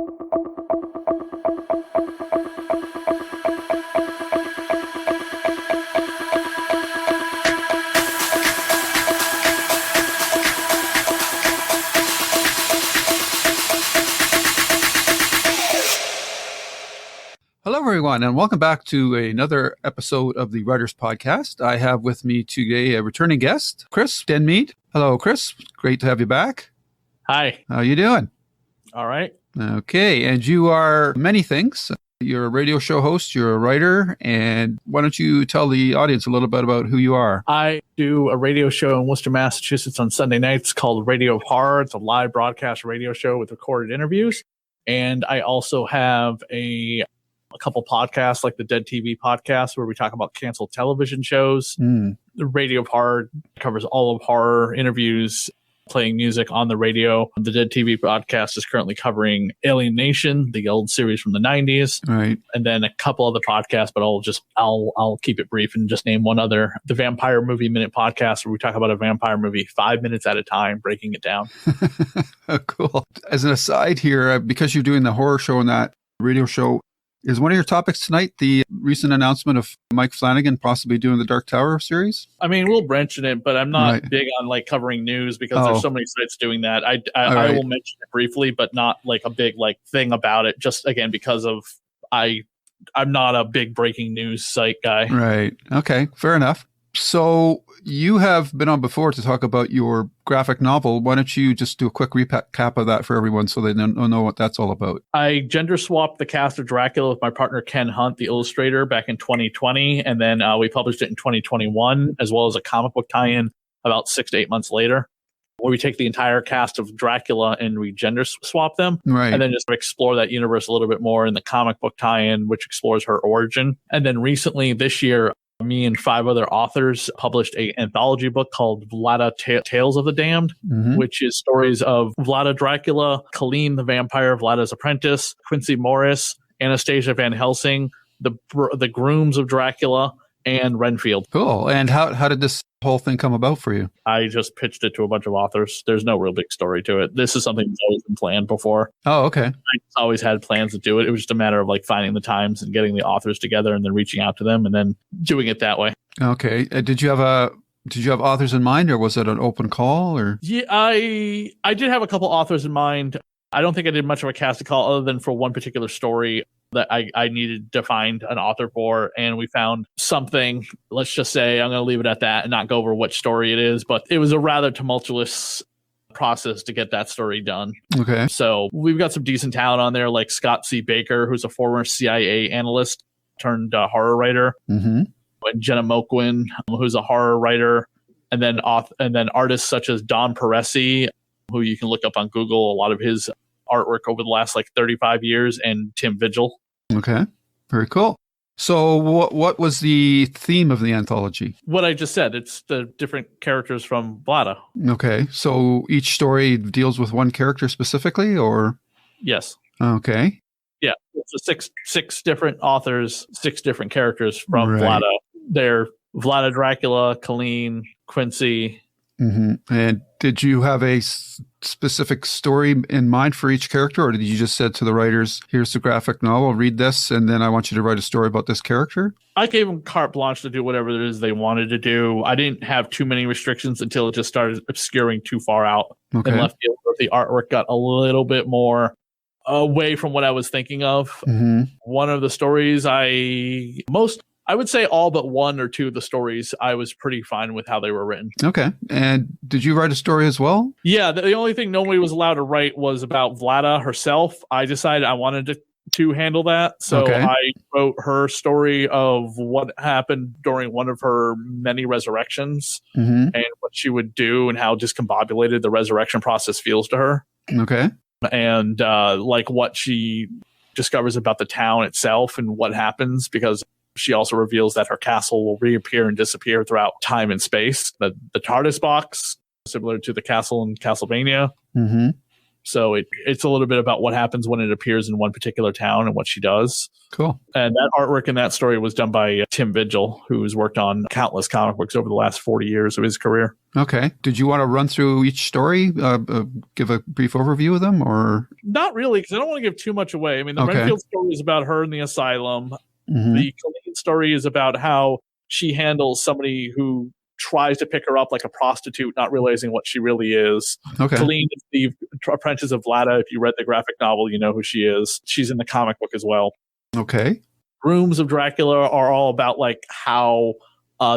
Hello, everyone, and welcome back to another episode of the Writers Podcast. I have with me today a returning guest, Chris Denmead. Hello, Chris. Great to have you back. Hi. How you doing? All right. Okay, and you are many things. You're a radio show host, you're a writer, and why don't you tell the audience a little bit about who you are? I do a radio show in Worcester, Massachusetts on Sunday nights called Radio of Horror. It's a live broadcast radio show with recorded interviews. And I also have a couple podcasts like the Dead TV podcast where we talk about canceled television shows. The Radio of Horror covers all of horror interviews, playing music on the radio. The Dead TV podcast is currently covering Alien Nation, the old series from the 90s. Right. And then a couple other podcasts, but I'll keep it brief and just name one other. The Vampire Movie Minute podcast, where we talk about a vampire movie 5 minutes at a time, breaking it down. Oh, cool. As an aside here, because you're doing the horror show and that radio show, is one of your topics tonight the recent announcement of Mike Flanagan possibly doing the Dark Tower series? I mean, we'll mention it, but I'm not big on like covering news because there's so many sites doing that. I will mention it briefly, but not like a big like thing about it. Just again because of I'm not a big breaking news site guy. Right. Okay. Fair enough. So you have been on before to talk about your graphic novel. Why don't you just do a quick recap of that for everyone so they know what that's all about? I gender swapped the cast of Dracula with my partner Ken Hunt, the illustrator, back in 2020. And then we published it in 2021, as well as a comic book tie-in about 6 to 8 months later, where we take the entire cast of Dracula and we gender swap them. Right. And then just explore that universe a little bit more in the comic book tie-in, which explores her origin. And then recently this year, me and 5 other authors published an anthology book called Vlada Tales of the Damned, which is stories of Vlada Dracula, Colleen the Vampire, Vlada's apprentice, Quincy Morris, Anastasia Van Helsing, the grooms of Dracula, and Renfield. Cool. And how did this whole thing come about for you? I just pitched it to a bunch of authors. There's no real big story to it. This is something that's always been planned before. Oh, okay. I always had plans to do it. It was just a matter of like finding the times and getting the authors together and then reaching out to them and then doing it that way. Okay. Did you have authors in mind, or was it an open call? Or yeah, I did have a couple authors in mind. I don't think I did much of a casting call other than for one particular story that I needed to find an author for, and we found something. Let's just say I'm going to leave it at that and not go over what story it is, but it was a rather tumultuous process to get that story done. Okay. So we've got some decent talent on there, like Scott C. Baker, who's a former CIA analyst turned horror writer, and Jenna Moquin, who's a horror writer, and then artists such as Don Peresi, who you can look up on Google, a lot of his artwork over the last like 35 years, and Tim Vigil. Okay. Very cool. So what was the theme of the anthology? What I just said. It's the different characters from Vlada. Okay. So each story deals with one character specifically, or? Yes. Okay. Yeah. It's a six different authors, 6 different characters from Vlada. They're Vlada Dracula, Colleen, Quincy. And did you have a specific story in mind for each character, or did you just said to the writers, here's the graphic novel, read this, and then I want you to write a story about this character? I gave them carte blanche to do whatever it is they wanted to do. I didn't have too many restrictions until it just started obscuring too far out in left field. The artwork got a little bit more away from what I was thinking of. One of the stories I would say all but 1 or 2 of the stories, I was pretty fine with how they were written. Okay. And did you write a story as well? Yeah. The only thing nobody was allowed to write was about Vlada herself. I decided I wanted to handle that. So I wrote her story of what happened during one of her many resurrections and what she would do and how discombobulated the resurrection process feels to her. Okay. And like what she discovers about the town itself and what happens, because she also reveals that her castle will reappear and disappear throughout time and space. The TARDIS box, similar to the castle in Castlevania. So it's a little bit about what happens when it appears in one particular town and what she does. Cool. And that artwork in that story was done by Tim Vigil, who has worked on countless comic books over the last 40 years of his career. Okay. Did you want to run through each story, give a brief overview of them, or? Not really, because I don't want to give too much away. I mean, the Renfield story is about her in the asylum. Mm-hmm. The Colleen story is about how she handles somebody who tries to pick her up like a prostitute, not realizing what she really is. Okay. Colleen is the apprentice of Vlada. If you read the graphic novel, you know who she is. She's in the comic book as well. Okay. Grooms of Dracula are all about like how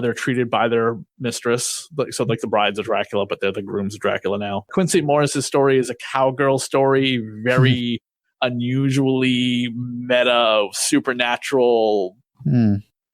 they're treated by their mistress. So like the brides of Dracula, but they're the grooms of Dracula now. Quincy Morris's story is a cowgirl story, very unusually meta, supernatural,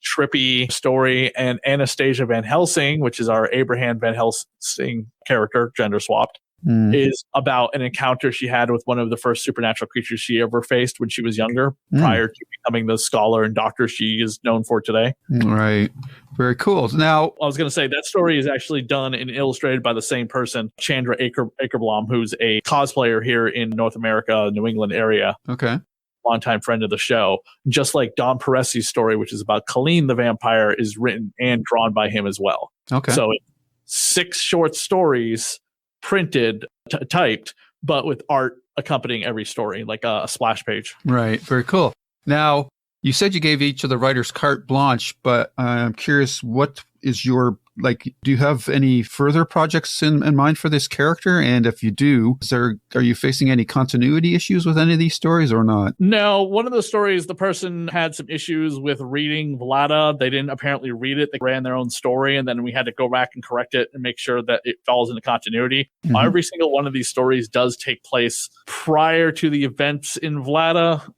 trippy story. And Anastasia Van Helsing, which is our Abraham Van Helsing character, gender swapped, is about an encounter she had with one of the first supernatural creatures she ever faced when she was younger, prior to becoming the scholar and doctor she is known for today. Right. Very cool. Now, I was going to say that story is actually done and illustrated by the same person, Chandra Akerblom, who's a cosplayer here in North America, New England area. Okay. Longtime friend of the show. Just like Don Peressi's story, which is about Colleen the vampire, is written and drawn by him as well. Okay. So it's 6 short stories printed, typed, but with art accompanying every story, like a splash page. Right. Very cool. Now, you said you gave each of the writers carte blanche, but I'm curious, what is your, do you have any further projects in mind for this character? And if you do, are you facing any continuity issues with any of these stories or not? No, one of the stories, the person had some issues with reading Vlada. They didn't apparently read it. They ran their own story, and then we had to go back and correct it and make sure that it falls into continuity. Mm-hmm. Every single one of these stories does take place prior to the events in Vlada,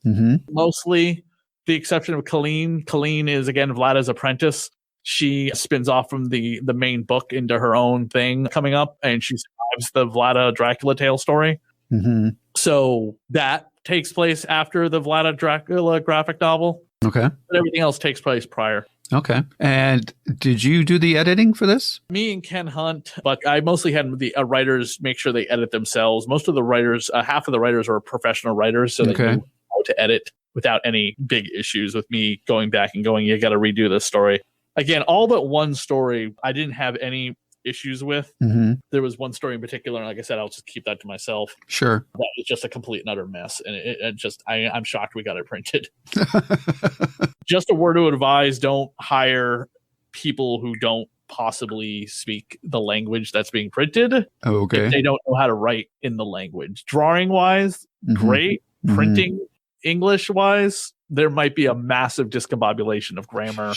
mostly. The exception of Colleen. Colleen is, again, Vlada's apprentice. She spins off from the main book into her own thing coming up, and she survives the Vlada Dracula tale story. Mm-hmm. So that takes place after the Vlada Dracula graphic novel. Okay. But everything else takes place prior. Okay. And did you do the editing for this? Me and Ken Hunt, but I mostly had the writers make sure they edit themselves. Most of the writers, half of the writers are professional writers, so they know how to edit without any big issues with me going back and going, you got to redo this story. Again, all but one story I didn't have any issues with. Mm-hmm. There was one story in particular, and like I said, I'll just keep that to myself. Sure. That was just a complete and utter mess, and I'm shocked we got it printed. Just a word to advise, don't hire people who don't possibly speak the language that's being printed. Okay. If they don't know how to write in the language. Drawing-wise, great. Printing, English-wise, there might be a massive discombobulation of grammar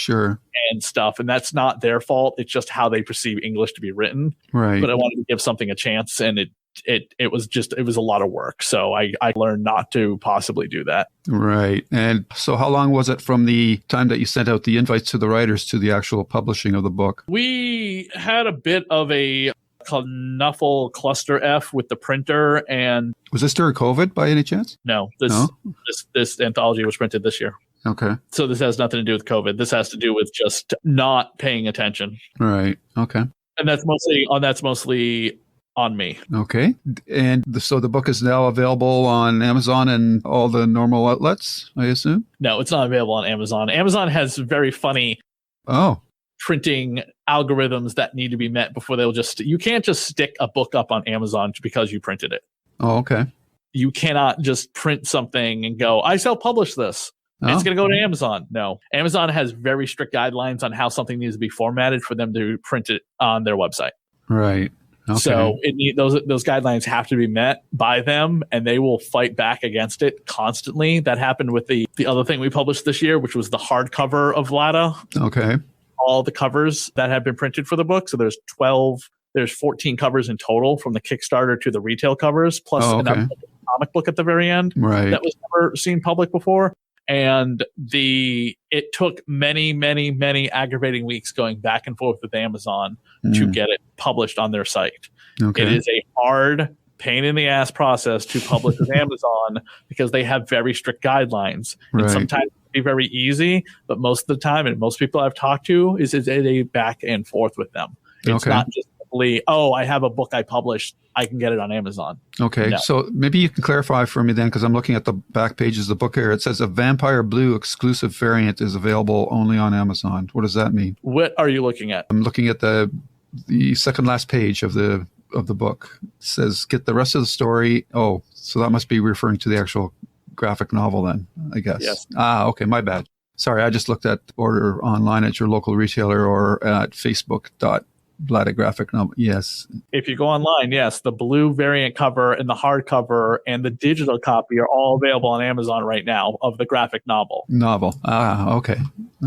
and stuff, and that's not their fault. It's just how they perceive English to be written. Right. But I wanted to give something a chance, and it was a lot of work. So I learned not to possibly do that. Right. And so how long was it from the time that you sent out the invites to the writers to the actual publishing of the book? We had a bit of a knuffle cluster F with the printer. And was this during COVID by any chance? No, this anthology was printed this year. Okay. So this has nothing to do with COVID. This has to do with just not paying attention. Right. Okay. And that's mostly on me. Okay. And so the book is now available on Amazon and all the normal outlets, I assume? No, it's not available on Amazon. Amazon has very funny printing algorithms that need to be met before you can't just stick a book up on Amazon because you printed it. Oh, okay. You cannot just print something and go, I self-publish this. It's going to go to Amazon. No. Amazon has very strict guidelines on how something needs to be formatted for them to print it on their website. Right. Okay. So those guidelines have to be met by them, and they will fight back against it constantly. That happened with the other thing we published this year, which was the hardcover of Vlada. Okay. All the covers that have been printed for the book. So there's 14 covers in total from the Kickstarter to the retail covers, plus an comic book at the very end. Right. That was never seen public before. And it took many, many, many aggravating weeks going back and forth with Amazon to get it published on their site. Okay. It is a hard, pain in the ass process to publish with Amazon because they have very strict guidelines. Right. And sometimes it can be very easy, but most of the time, and most people I've talked to, is a back and forth with them. It's not just a simply, oh, I have a book I published, I can get it on Amazon. Okay, No. so maybe you can clarify for me then, because I'm looking at the back pages of the book here. It says a Vampire Blue exclusive variant is available only on Amazon. What does that mean? What are you looking at? I'm looking at the second last page of the book. It says get the rest of the story. Oh, so that must be referring to the actual graphic novel then, I guess. Yes. Okay, my bad. Sorry, I just looked at order online at your local retailer or at Facebook.Vlada graphic novel. Yes. If you go online, yes, the blue variant cover and the hardcover and the digital copy are all available on Amazon right now of the graphic novel. Okay.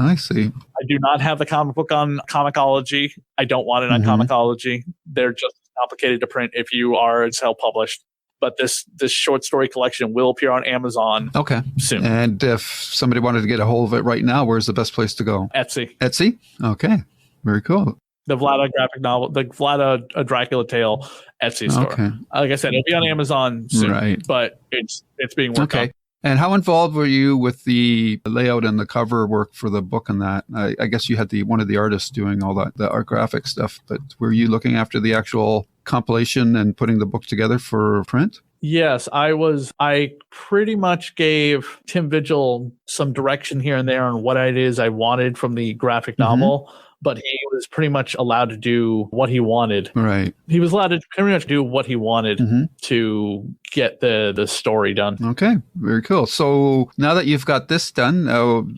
I see. I do not have the comic book on Comixology. I don't want it on Comixology. They're just complicated to print if you are self-published. But this short story collection will appear on Amazon soon. And if somebody wanted to get a hold of it right now, where's the best place to go? Etsy. Etsy? Okay. Very cool. The Vlada graphic novel, the Vlada Dracula tale Etsy store. Okay. Like I said, it'll be on Amazon soon, right. But it's being worked on. And how involved were you with the layout and the cover work for the book and that? I guess you had one of the artists doing all that, the art graphic stuff, but were you looking after the actual compilation and putting the book together for print? Yes, I was. I pretty much gave Tim Vigil some direction here and there on what it is I wanted from the graphic novel, but he was pretty much allowed to do what he wanted. Right. He was allowed to pretty much do what he wanted to get the story done. Okay, very cool. So now that you've got this done,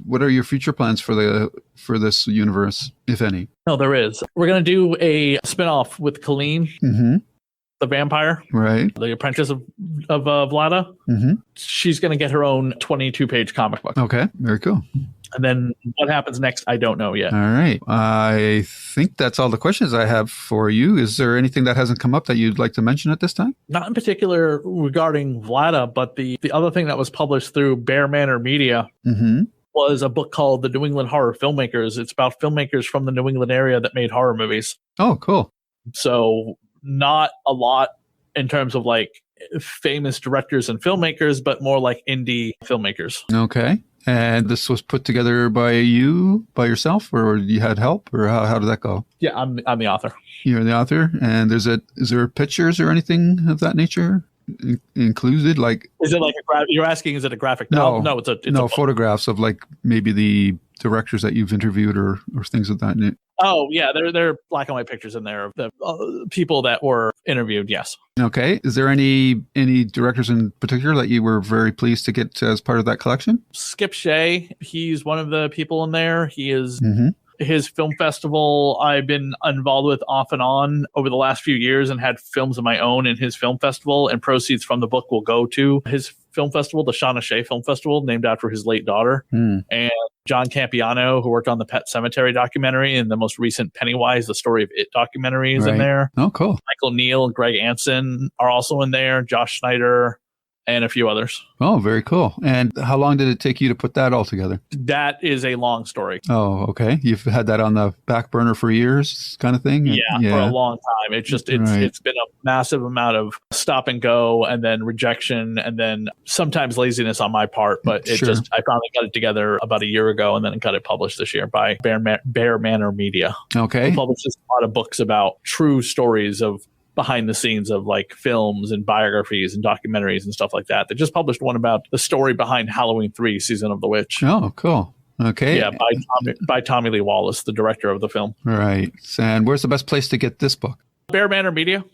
what are your future plans for this universe, if any? No, there is. We're going to do a spinoff with Colleen, the vampire, right? The apprentice of Vlada. She's going to get her own 22-page comic book. Okay, very cool. And then what happens next, I don't know yet. All right. I think that's all the questions I have for you. Is there anything that hasn't come up that you'd like to mention at this time? Not in particular regarding Vlada, but the other thing that was published through Bear Manor Media was a book called The New England Horror Filmmakers. It's about filmmakers from the New England area that made horror movies. Oh, cool. So not a lot in terms of like famous directors and filmmakers, but more like indie filmmakers. Okay. And this was put together by yourself, or you had help, or how did that go? Yeah, I'm the author. You're the author, and is there pictures or anything of that nature included? Like, is it like you're asking? Is it a graphic novel? No, it's a photographs of like maybe the directors that you've interviewed or things of that nature. Oh yeah, there are black and white pictures in there of the people that were interviewed. Yes. Okay. Is there any directors in particular that you were very pleased to get as part of that collection? Skip Shea, he's one of the people in there. He is his film festival I've been involved with off and on over the last few years and had films of my own in his film festival, and proceeds from the book will go to his film festival, the Shauna Shea Film Festival, named after his late daughter. And John Campiano, who worked on the Pet Sematary documentary and the most recent Pennywise, the Story of It documentary is in there. Oh, cool. Michael Neal and Greg Anson are also in there, Josh Schneider, and a few others. Oh, very cool. And how long did it take you to put that all together? That is a long story. Oh, okay. You've had that on the back burner for years kind of thing? Yeah. For a long time. It's been a massive amount of stop and go and then rejection and then sometimes laziness on my part. But I finally got it together about a year ago and then got it published this year by Bear Manor Media. Okay. It publishes a lot of books about true stories of behind the scenes of like films and biographies and documentaries and stuff like that. They just published one about the story behind Halloween 3 Season of the Witch. Oh, cool. Okay. Yeah, by Tommy Lee Wallace, the director of the film. Right. And where's the best place to get this book? Bear Manor Media.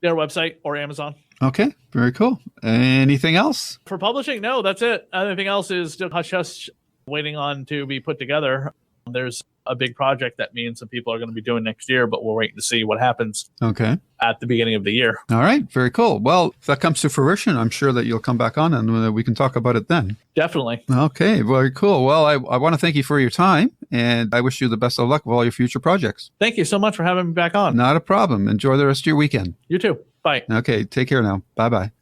Their website or Amazon. Okay. Very cool. Anything else? For publishing? No, that's it. Anything else is still hush waiting on to be put together. There's a big project that me and some people are going to be doing next year, but we're waiting to see what happens at the beginning of the year. All right. Very cool. Well, if that comes to fruition, I'm sure that you'll come back on and we can talk about it then. Definitely. Okay. Very cool. Well, I want to thank you for your time, and I wish you the best of luck with all your future projects. Thank you so much for having me back on. Not a problem. Enjoy the rest of your weekend. You too. Bye. Okay. Take care now. Bye-bye.